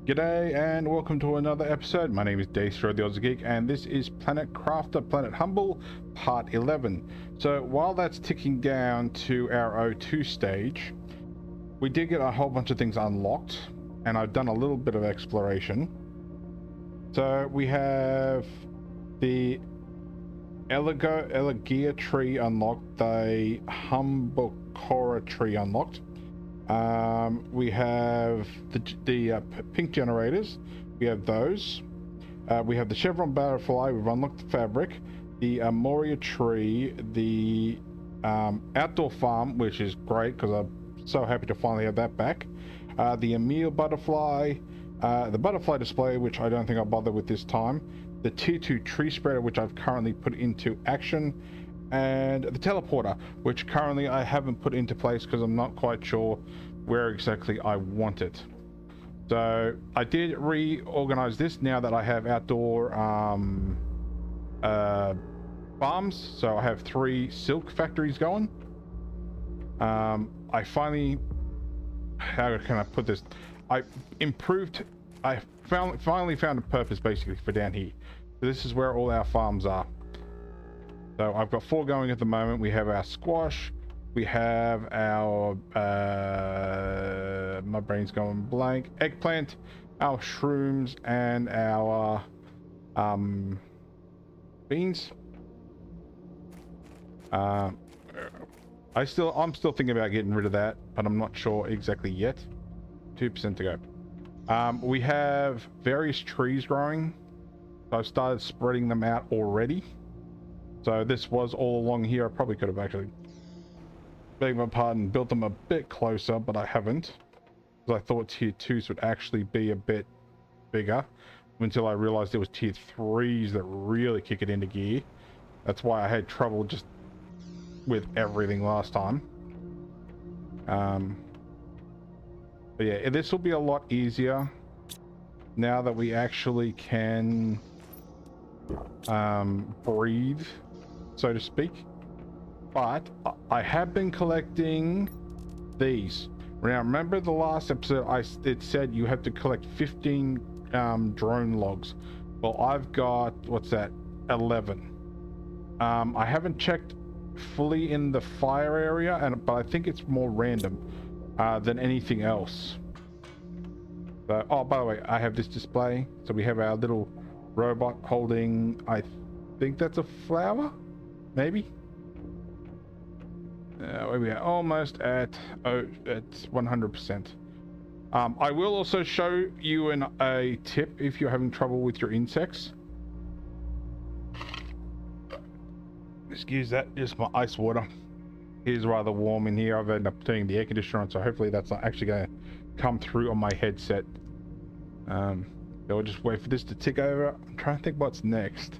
G'day and welcome to another episode. My name is Daethstro, the Aussie Geek, and this is Planet Crafter, Planet Humble, Part 11. So while that's ticking down to our O2 stage, we did get a whole bunch of things unlocked, and I've done a little bit of exploration. So we have the Elegia tree unlocked, the Humbocora tree unlocked. We have the pink generators. We have those. We have the chevron butterfly. We've unlocked the fabric, the Moria tree, the outdoor farm, which is great because I'm so happy to finally have that back. The Emil butterfly, the butterfly display, which I don't think I'll bother with this time. The tier 2 tree spreader, which I've currently put into action. And the teleporter, which currently I haven't put into place because I'm not quite sure where exactly I want it. So I did reorganize this now that I have outdoor farms. So I have 3 silk factories going. I finally, how can I put this? I finally found a purpose basically for down here. So this is where all our farms are. So I've got 4 going at the moment. We have our squash, we have our, my brain's going blank, eggplant, our shrooms, and our beans. I'm still thinking about getting rid of that, but I'm not sure exactly yet. 2% to go. We have various trees growing. So I've started spreading them out already. So this was all along here. I probably could have actually, beg my pardon, built them a bit closer, but I haven't. Because I thought tier 2s would actually be a bit bigger until I realized it was tier 3s that really kick it into gear. That's why I had trouble just with everything last time. But yeah, this will be a lot easier now that we actually can breathe, so to speak. But I have been collecting these. Now remember the last episode it said you have to collect 15 drone logs. Well, I've got, what's that, 11. I haven't checked fully in the fire area, but I think it's more random than anything else. So, oh, by the way, I have this display. So we have our little robot holding, I think that's a flower, maybe. We are almost at 100%. I will also show you a tip if you're having trouble with your insects. Excuse that, just my ice water. It is rather warm in here. I've ended up turning the air conditioner on, so hopefully that's not actually going to come through on my headset. We'll just wait for this to tick over. I'm trying to think what's next.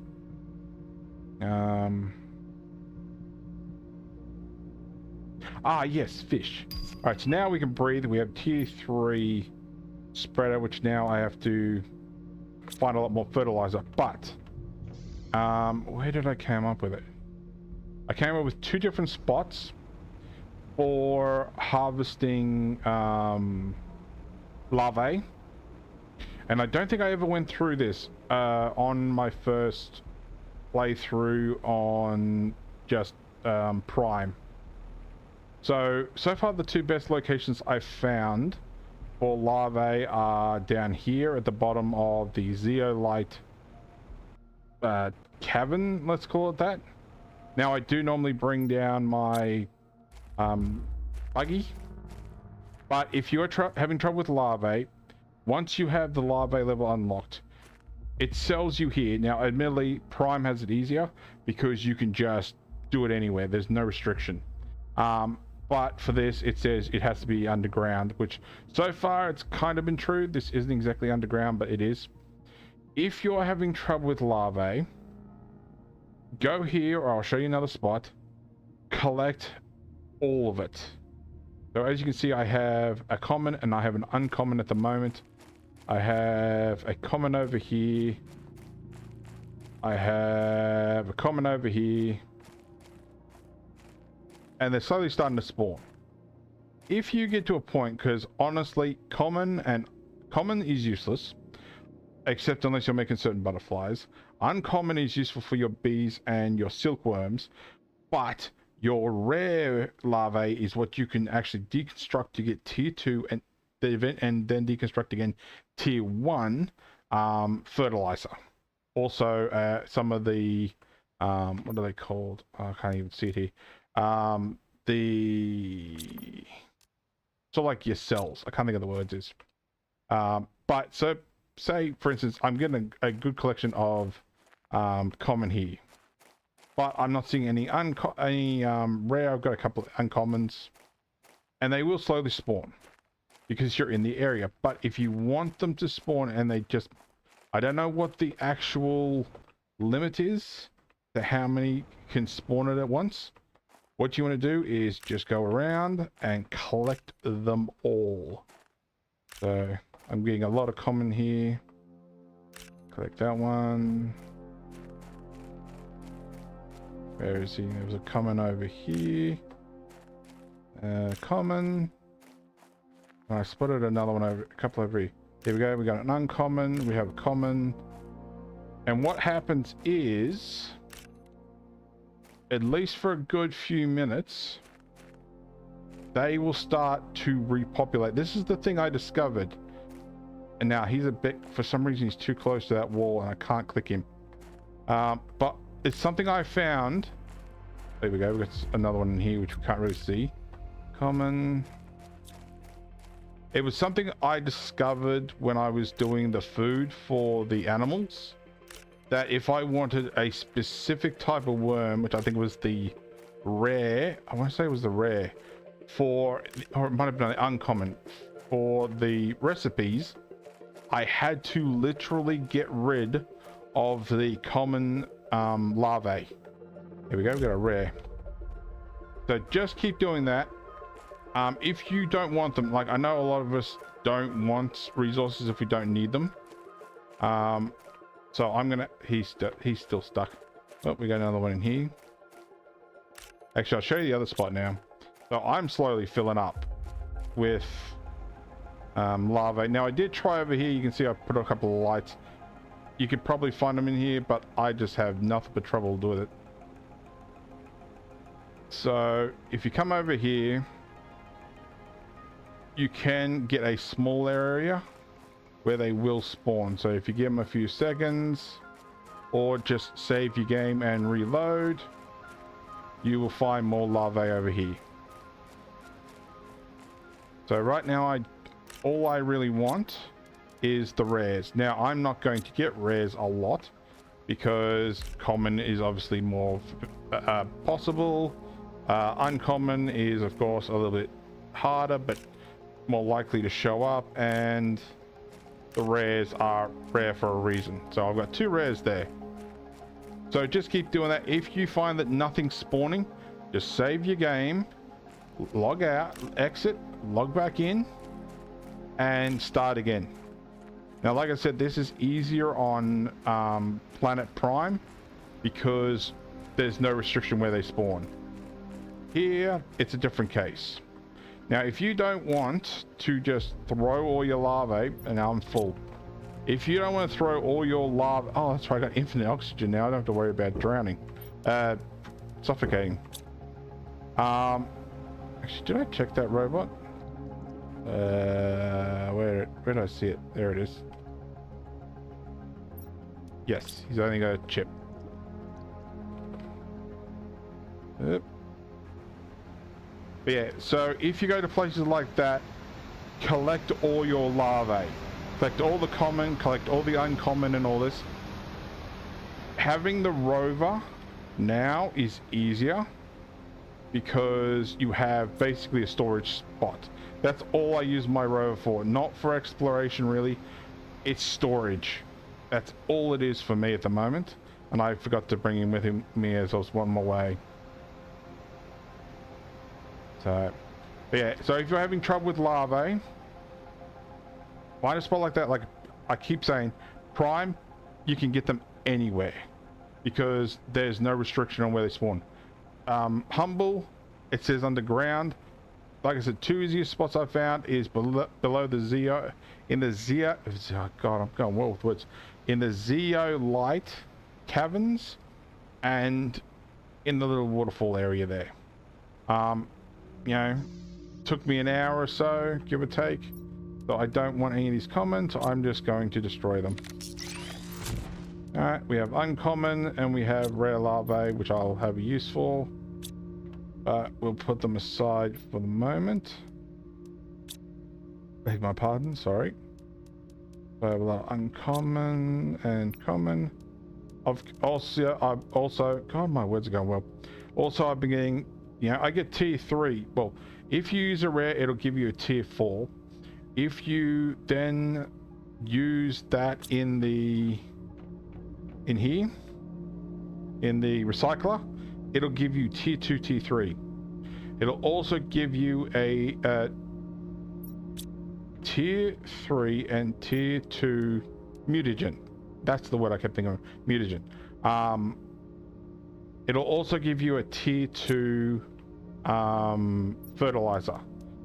Yes, fish. All right, so now we can breathe. We have tier 3 spreader, which now I have to find a lot more fertilizer. But where did I come up with it? I came up with 2 different spots for harvesting larvae. And I don't think I ever went through this on my first playthrough on just Prime. So far the 2 best locations I've found for larvae are down here at the bottom of the zeolite cavern, let's call it that. Now I do normally bring down my buggy, but if you're having trouble with larvae, once you have the larvae level unlocked, it sells you here. Now, admittedly, Prime has it easier because you can just do it anywhere. There's no restriction. But for this, it says it has to be underground, which so far it's kind of been true. This isn't exactly underground, but it is. If you're having trouble with larvae, go here, or I'll show you another spot. Collect all of it. So as you can see, I have a common and I have an uncommon at the moment. I have a common over here. I have a common over here. And they're slowly starting to spawn. If you get to a point, because honestly, common and Common is useless, except unless you're making certain butterflies. Uncommon is useful for your bees and your silkworms, but your rare larvae is what you can actually deconstruct to get tier 2 and the event, and then deconstruct again tier 1 fertilizer. Also, some of the what are they called? Oh, I can't even see it here. The so like your cells. I can't think of the words is. But so say for instance, I'm getting a good collection of common here, but I'm not seeing any rare. I've got a couple of uncommons, and they will slowly spawn because you're in the area. But if you want them to spawn and they just, I don't know what the actual limit is to how many can spawn it at once. What you want to do is just go around and collect them all. So I'm getting a lot of common here. Collect that one. Where is he? There was a common over here. Common. I spotted another one over, a couple over here. Here we go. We got an uncommon. We have a common. And what happens is, at least for a good few minutes, they will start to repopulate. This is the thing I discovered. And now he's a bit, for some reason, he's too close to that wall and I can't click him. But it's something I found. There we go. We've got another one in here, which we can't really see. Common. It was something I discovered when I was doing the food for the animals, that if I wanted a specific type of worm, which I think was the rare, I want to say it was the rare, for, or it might have been the uncommon, for the recipes, I had to literally get rid of the common larvae. Here we go, we got a rare. So just keep doing that. If you don't want them, like I know a lot of us don't want resources if we don't need them. So I'm gonna, he's still stuck. Oh, we got another one in here. Actually, I'll show you the other spot now. So I'm slowly filling up with larvae. Now I did try over here. You can see I put a couple of lights. You could probably find them in here, but I just have nothing but trouble with it. So if you come over here, you can get a small area where they will spawn. So if you give them a few seconds or just save your game and reload, you will find more larvae over here. So right now all I really want is the rares. Now I'm not going to get rares a lot because common is obviously more possible. Uncommon is of course a little bit harder but more likely to show up, and the rares are rare for a reason. So I've got 2 rares there. So just keep doing that. If you find that nothing's spawning, just save your game, log out, exit, log back in, and start again. Now, like I said, this is easier on Planet Prime because there's no restriction where they spawn. Here, it's a different case. Now, if you don't want to just throw all your larvae, and now I'm full. If you don't want to throw all your larvae, oh, that's right, I got infinite oxygen now. I don't have to worry about drowning, suffocating. Actually, did I check that robot? Where did I see it? There it is. Yes, he's only got a chip. Yep. But yeah, so if you go to places like that, collect all your larvae. Collect all the common, collect all the uncommon and all this. Having the rover now is easier because you have basically a storage spot. That's all I use my rover for, not for exploration really. It's storage. That's all it is for me at the moment. And I forgot to bring him with me as I was on my way. So, yeah, so if you're having trouble with larvae, find a spot like that. Like I keep saying, Prime, you can get them anywhere because there's no restriction on where they spawn. Humble, it says underground. like I said, two easiest spots I found is below the Zeo, in the Zeo, oh God, I'm going well with words, in the zeolite caverns and in the little waterfall area there. You know, took me an hour or so, give or take. So I don't want any of these commons, I'm just going to destroy them. Alright, we have uncommon and we have rare larvae, which I'll have useful. But we'll put them aside for the moment. Beg my pardon, sorry. So we'll have uncommon and common. I've also, God, my words are going well. Also, I've been getting, you know, I get tier 3. Well, if you use a rare, it'll give you a tier 4. If you then use that in the, in here, in the recycler, it'll give you tier 2, tier 3. It'll also give you a tier 3 and tier 2 mutagen. That's the word I kept thinking of, mutagen. It'll also give you a tier 2 fertilizer,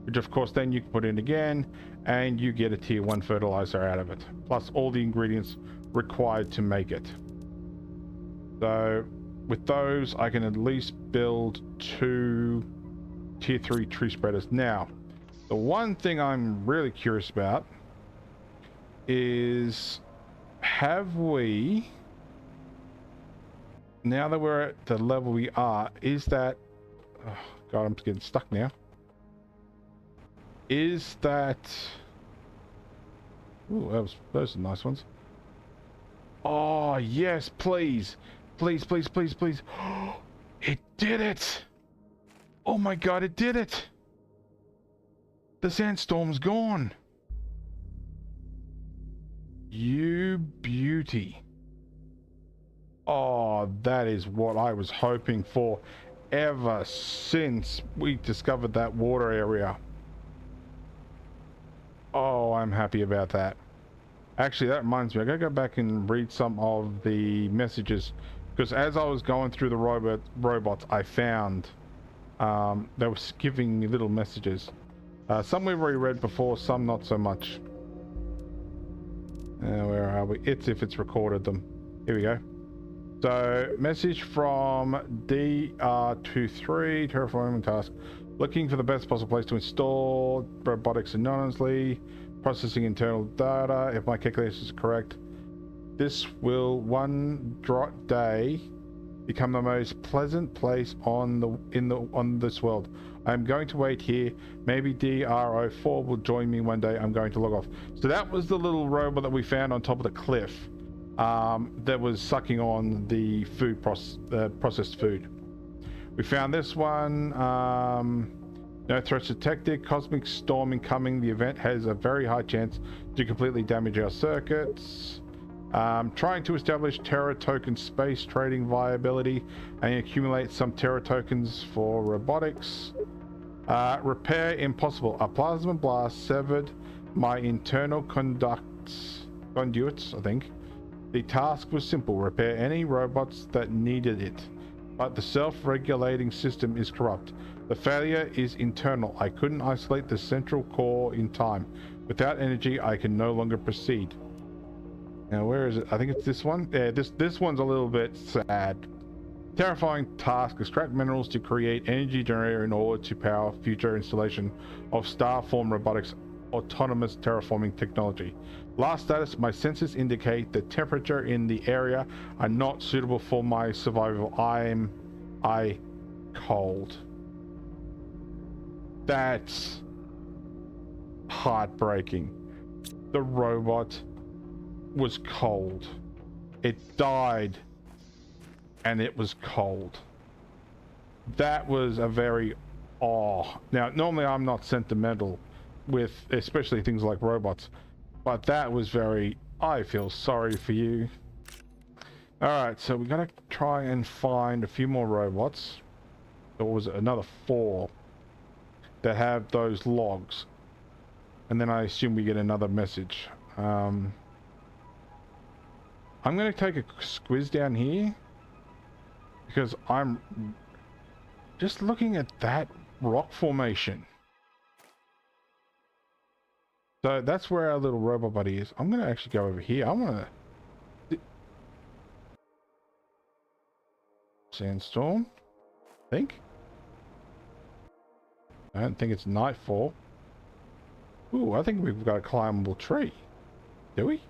which of course then you can put in again and you get a tier 1 fertilizer out of it, plus all the ingredients required to make it. So with those, I can at least build 2 tier 3 tree spreaders. Now, the one thing I'm really curious about is, have we, now that we're at the level we are, is that, oh God, I'm getting stuck now. Is that, ooh, those are nice ones. Oh yes, please. Please, please, please, please. It did it! Oh my God, it did it! The sandstorm's gone. You beauty. Oh, that is what I was hoping for ever since we discovered that water area. Oh, I'm happy about that. Actually, that reminds me, I gotta go back and read some of the messages, because as I was going through the robots, I found they were giving me little messages. Some we've already read before, some not so much. Where are we? It's if it's recorded them. Here we go. So, message from DR23, terraforming task. Looking for the best possible place to install robotics anonymously. Processing internal data. If my calculations are correct, this will one day become the most pleasant place on this world. I'm going to wait here. Maybe DRO4 will join me one day. I'm going to log off. So that was the little robot that we found on top of the cliff that was sucking on the food processed food. We found this one. No threats detected. Cosmic storm incoming. The event has a very high chance to completely damage our circuits. Trying to establish Terra token space trading viability and accumulate some Terra tokens for robotics. Repair impossible. A plasma blast severed my internal conduits, I think. The task was simple: repair any robots that needed it. But the self-regulating system is corrupt. The failure is internal. I couldn't isolate the central core in time. Without energy, I can no longer proceed. Now, where is it? I think it's this one. Yeah, this one's a little bit sad. Terrifying task: extract minerals to create energy generator in order to power future installation of Starform Robotics autonomous terraforming technology. Last status: my sensors indicate the temperature in the area are not suitable for my survival. I'm cold. That's heartbreaking. The robot was cold. It died and it was cold. That was a very now normally I'm not sentimental with especially things like robots, but that was very, I feel sorry for you. Alright, so we're gonna try and find a few more robots. There was another 4 that have those logs, and then I assume we get another message. I'm gonna take a squiz down here because I'm just looking at that rock formation. So that's where our little robot buddy is. I'm gonna actually go over here. I wanna... Sandstorm, I think. I don't think it's nightfall. Ooh, I think we've got a climbable tree. Do we?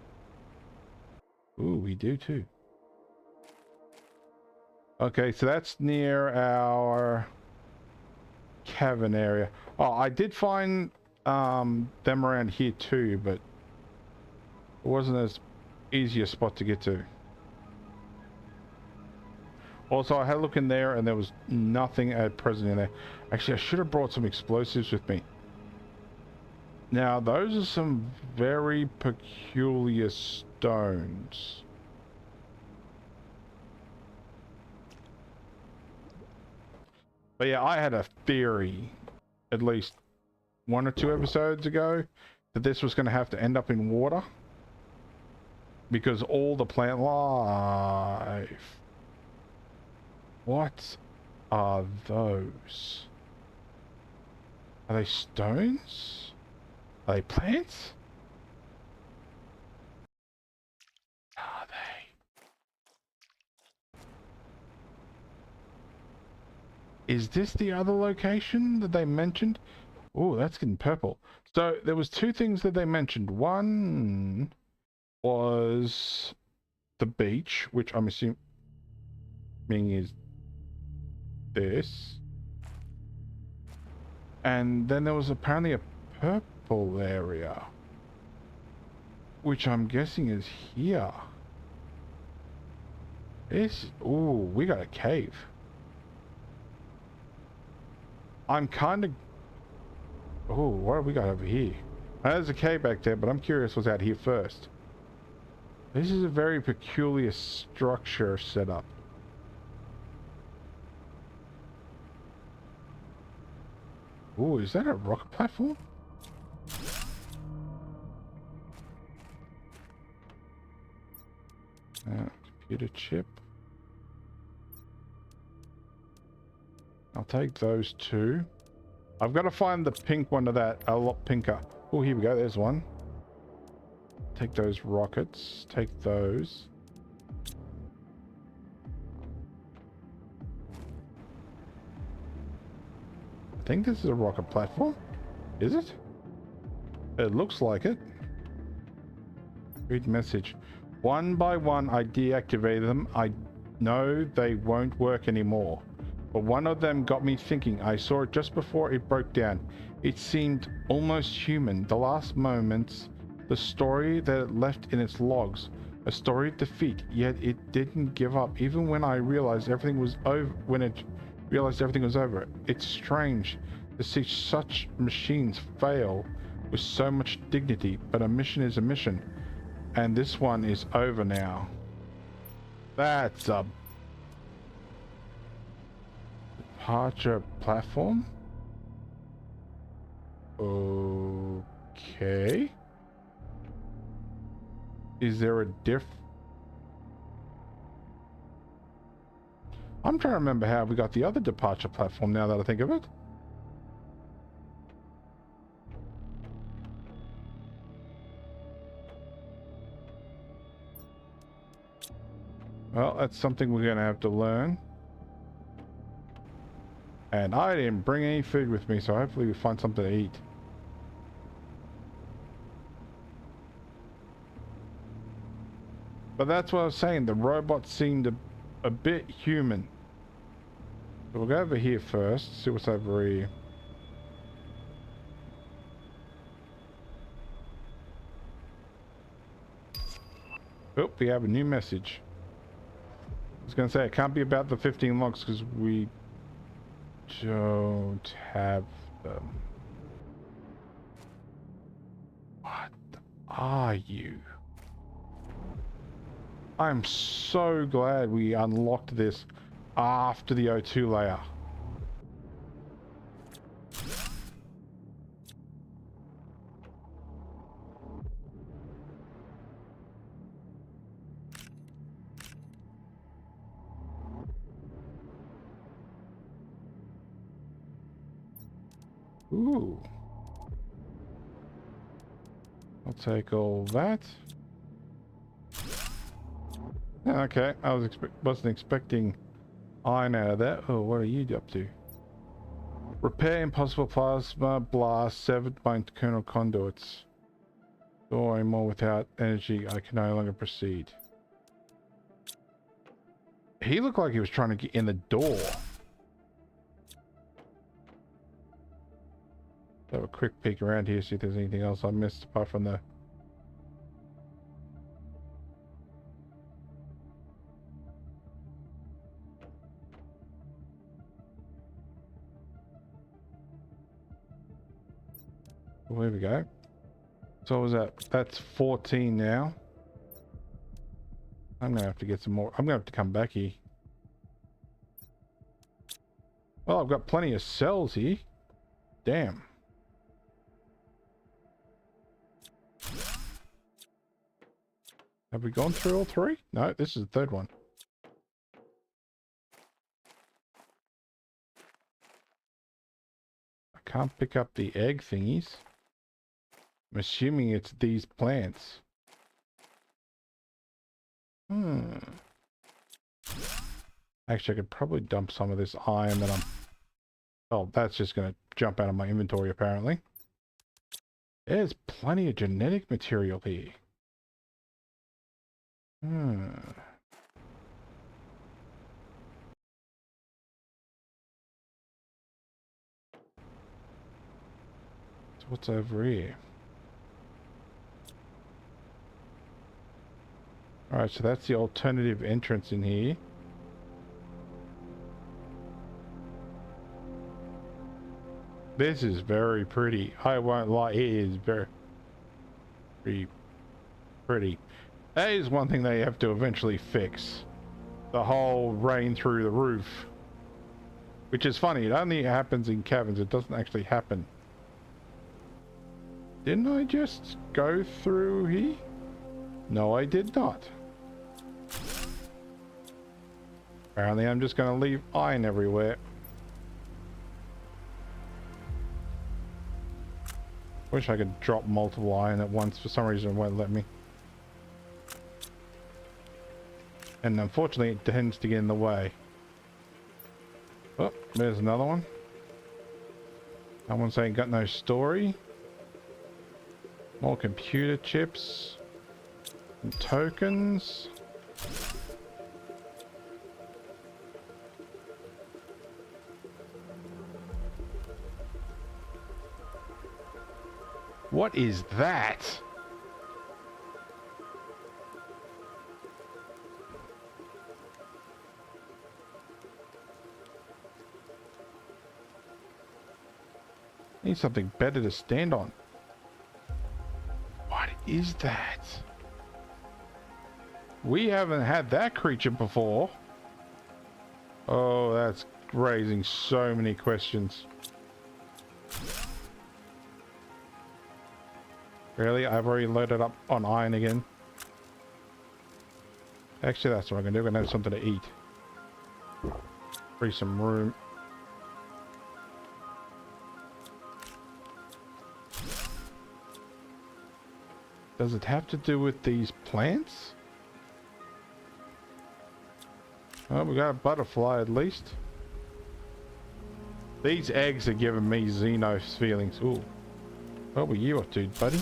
Ooh, we do too. Okay, so that's near our cavern area. Oh, I did find them around here too, but it wasn't as easy a spot to get to. Also, I had a look in there and there was nothing at present in there. Actually, I should have brought some explosives with me. Now, those are some very peculiar stones. But yeah, I had a theory, at least 1 or 2 episodes ago, that this was going to have to end up in water. Because all the plant life... What are those? Are they stones? Are they plants? Are they? Is this the other location that they mentioned? Oh, that's getting purple. So there was 2 things that they mentioned. One was the beach, which I'm assuming is this. And then there was apparently a purple area, which I'm guessing is here. This, ooh, we got a cave. I'm kind of... Oh, what have we got over here? There's a cave back there, but I'm curious what's out here first. This is a very peculiar structure setup. Ooh, is that a rocket platform? Computer chip. I'll take those 2. I've got to find the pink one of that, a lot pinker. Oh, here we go, there's one. Take those rockets, take those. I think this is a rocket platform. Is it? It looks like it. Read message. 1 by 1 I deactivated them. I know they won't work anymore. But one of them got me thinking. I saw it just before it broke down. It seemed almost human. The last moments, the story that it left in its logs. A story of defeat, yet it didn't give up. Even when I realized everything was over, It's strange to see such machines fail with so much dignity, but a mission is a mission. And this one is over now. That's a departure platform. Okay. Is there a I'm trying to remember how we got the other departure platform now that I think of it. Well, that's something we're going to have to learn. And I didn't bring any food with me, so hopefully we find something to eat. But that's what I was saying, the robot seemed a bit human. So we'll go over here first, see what's over here. Oh, we have a new message. I was going to say, it can't be about the 15 logs because we don't have them. What are you? I'm so glad we unlocked this after the O2 layer. Ooh. I'll take all that. Okay, I wasn't expecting iron out of that. Oh, what are you up to? Repair impossible plasma blast severed by internal conduits. Storing more without energy. I can no longer proceed. He looked like he was trying to get in the door. Have a quick peek around here, see if there's anything else I missed apart from the... Well, there we go. So what was that? That's 14 now. I'm gonna have to get some more. I'm gonna have to come back here. Well, I've got plenty of cells here. Damn. Have we gone through all three? No, this is the third one. I can't pick up the egg thingies. I'm assuming it's these plants. Actually, I could probably dump some of this iron that I'm... Oh, that's just going to jump out of my inventory, apparently. There's plenty of genetic material here. So what's over here? Alright, so that's the alternative entrance in here. This is very pretty. I won't lie, it is very pretty. That is one thing they have to eventually fix. The whole rain through the roof. Which is funny, it only happens in caverns, it doesn't actually happen. Didn't I just go through here? No, I did not. Apparently I'm just going to leave iron everywhere. Wish I could drop multiple iron at once. For some reason it won't let me. And unfortunately it tends to get in the way. Oh, there's another one. Someone saying got no story. More computer chips. And tokens. What is that? Need something better to stand on. What is that? We haven't had that creature before. Oh, that's raising so many questions. Really? I've already loaded up on iron again. Actually, that's what I'm gonna do. I'm gonna have something to eat. Free some room. Does it have to do with these plants? Oh, we got a butterfly at least. These eggs are giving me Xenos feelings. Ooh. What were you up to, buddy?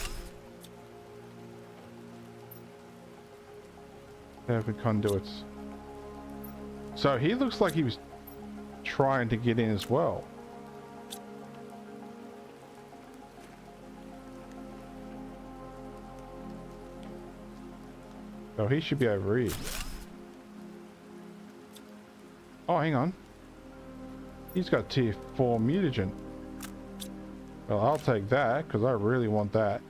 Perfect conduits. So he looks like he was trying to get in as well. So he should be over here. Oh, hang on. He's got tier 4 mutagen. Well, I'll take that because I really want that.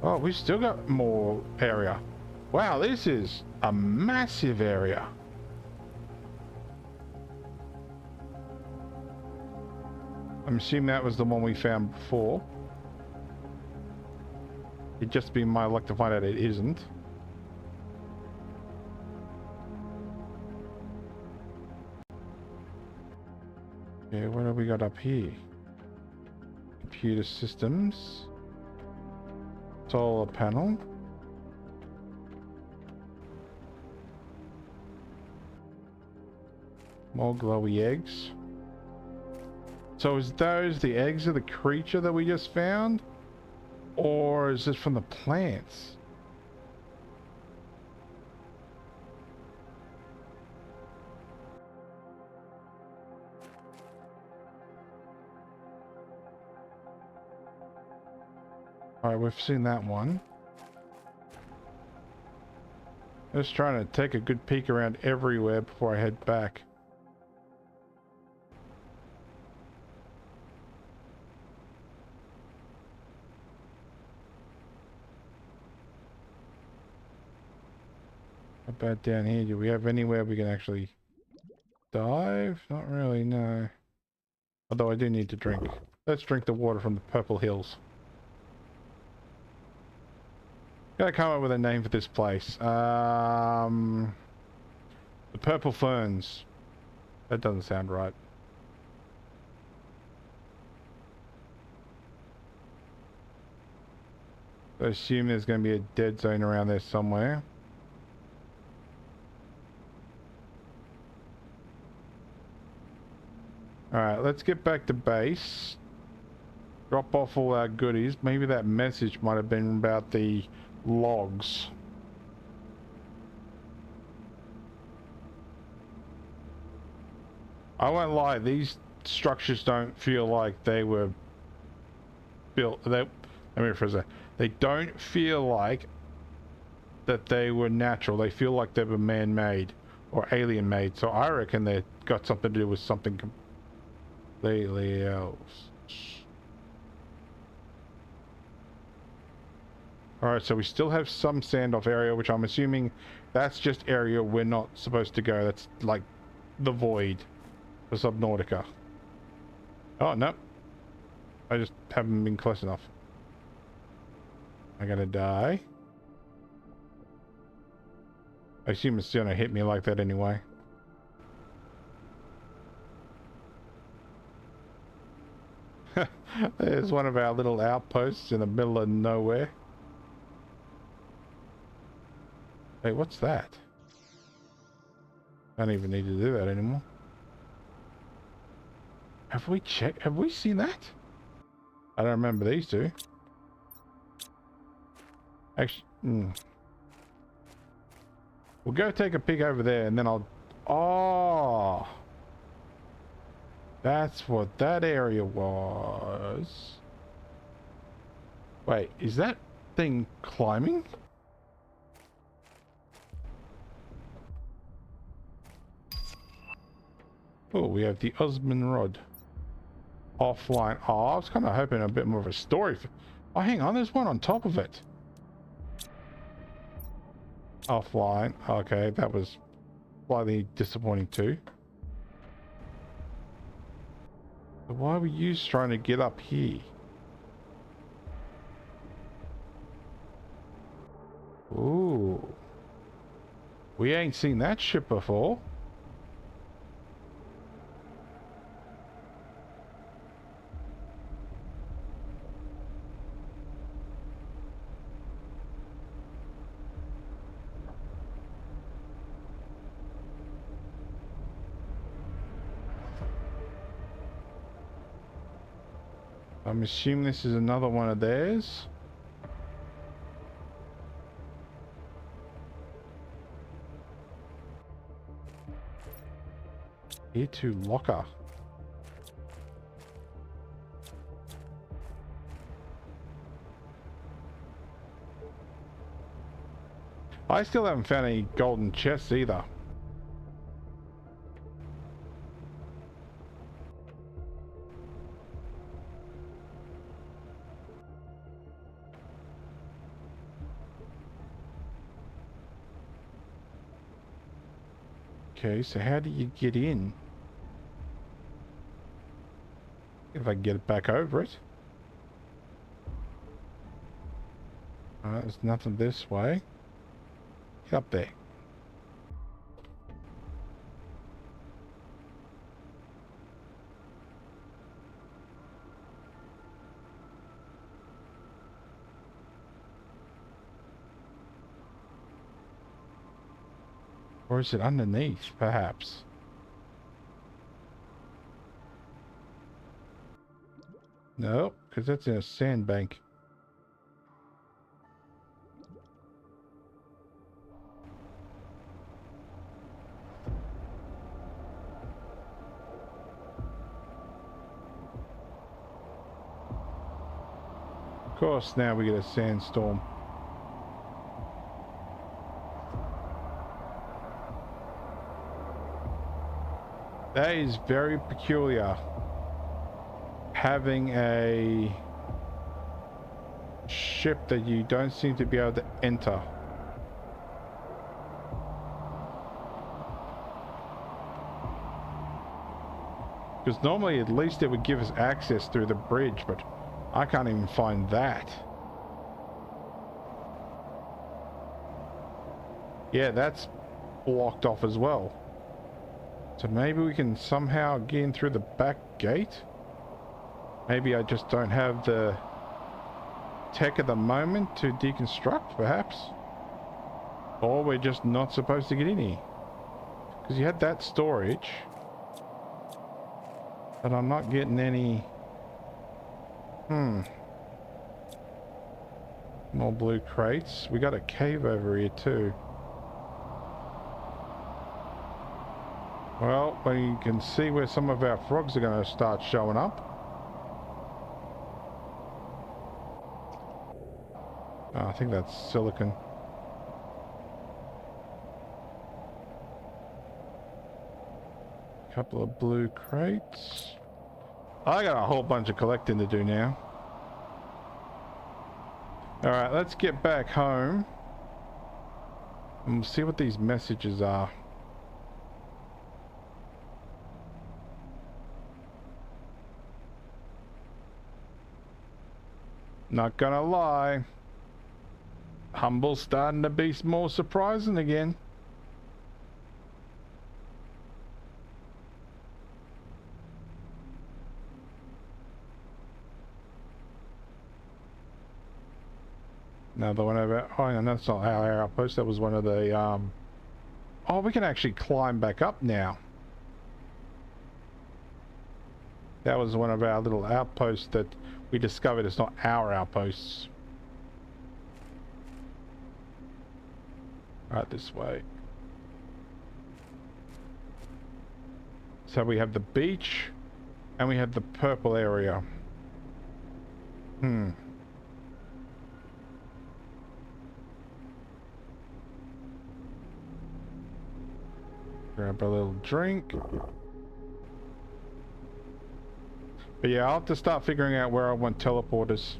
Oh, we've still got more area. Wow, this is a massive area. I'm assuming that was the one we found before. It'd just be my luck to find out it isn't. Okay, what have we got up here? computer systems. Solar panel. More glowy eggs. So is those the eggs of the creature that we just found? Or is this from the plants? Alright, we've seen that one. Just trying to take a good peek around everywhere before I head back. How about down here? Do we have anywhere we can actually dive? Not really, no. Although I do need to drink. Let's drink the water from the purple hills. Gotta come up with a name for this place. The Purple Ferns. That doesn't sound right. I assume there's going to be a dead zone around there somewhere. Alright, let's get back to base. Drop off all our goodies. Maybe that message might have been about the logs. I won't lie, these structures don't feel like they were built. Let me rephrase that. They don't feel like that they were natural. They feel like they were man-made or alien-made. So I reckon they've got something to do with something completely else. Alright, so we still have some sand-off area, which I'm assuming that's just area we're not supposed to go. That's like the void for Subnautica. Oh, no. I just haven't been close enough. I'm gonna die. I assume it's gonna hit me like that anyway. There's one of our little outposts in the middle of nowhere. Hey, what's that? I don't even need to do that anymore. Have we checked? Have we seen that? I don't remember these two. Actually, we'll go take a peek over there and then I'll... Oh! That's what that area was. Wait, is that thing climbing? Oh, we have the Osman rod. Offline. Oh, I was kind of hoping a bit more of a story. Oh, hang on, there's one on top of it. Offline. Okay, that was slightly disappointing too. So why were you trying to get up here? Ooh. We ain't seen that ship before. I'm assuming this is another one of theirs. Here to locker. I still haven't found any golden chests either. Okay, so how do you get in? If I can get it back over it. There's nothing this way. Get up there. Or is it underneath, perhaps? No, because that's in a sandbank. Of course, now we get a sandstorm. That is very peculiar. Having a ship that you don't seem to be able to enter. Because normally at least it would give us access through the bridge, but I can't even find that. Yeah, that's blocked off as well. So maybe we can somehow get in through the back gate? Maybe I just don't have the tech at the moment to deconstruct, perhaps? Or we're just not supposed to get in here. Because you had that storage. But I'm not getting any... More blue crates. We got a cave over here too. Well, we can see where some of our frogs are going to start showing up. Oh, I think that's silicon. Couple of blue crates. I got a whole bunch of collecting to do now. Alright, let's get back home. And we'll see what these messages are. Not gonna lie. Humble's starting to be more surprising again. Another one over. Oh, and that's not our outpost. That was one of the. Oh, we can actually climb back up now. That was one of our little outposts that we discovered. It's not our outposts. Right, this way. So we have the beach, and we have the purple area. Grab a little drink. But yeah, I'll have to start figuring out where I want teleporters.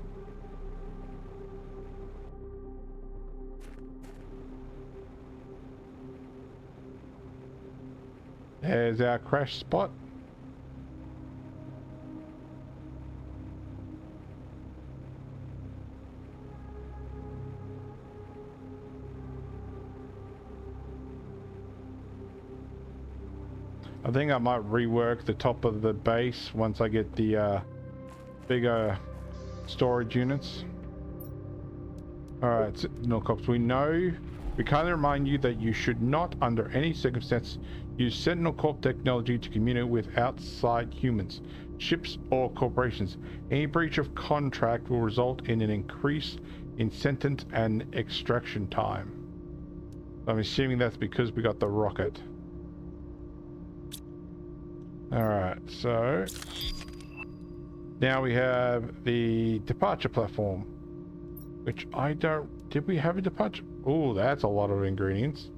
There's our crash spot. I think I might rework the top of the base once I get the bigger storage units. Alright, Sentinel Cops, we kindly remind you that you should not, under any circumstance, use Sentinel Corp technology to communicate with outside humans, ships, or corporations. Any breach of contract will result in an increase in sentence and extraction time. I'm assuming that's because we got the rocket. Alright, so now we have the departure platform, which I don't... Did we have a departure? Oh, that's a lot of ingredients.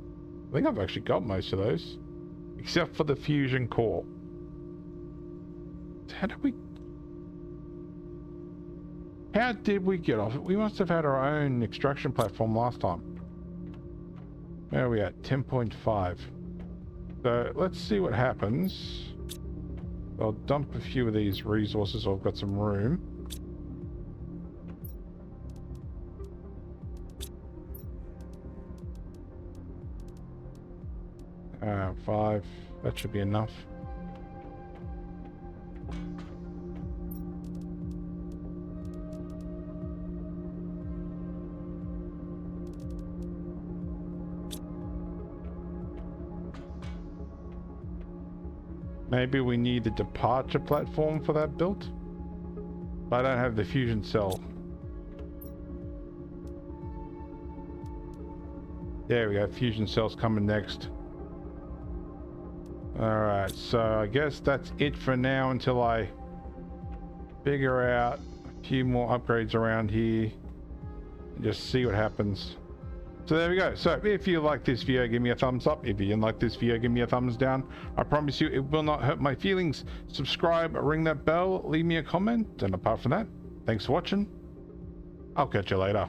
I think I've actually got most of those, except for the fusion core. How did we get off? We must have had our own extraction platform last time. Where are we at? 10.5. So let's see what happens. I'll dump a few of these resources so I've got some room. Five. That should be enough. Maybe we need a departure platform for that build. But I don't have the fusion cell. There we go, fusion cell's coming next. Alright, so I guess that's it for now until I figure out a few more upgrades around here and just see what happens. So there we go. So if you like this video, give me a thumbs up. If you didn't like this video, give me a thumbs down. I promise you it will not hurt my feelings. Subscribe, ring that bell, leave me a comment, and apart from that, thanks for watching. I'll catch you later.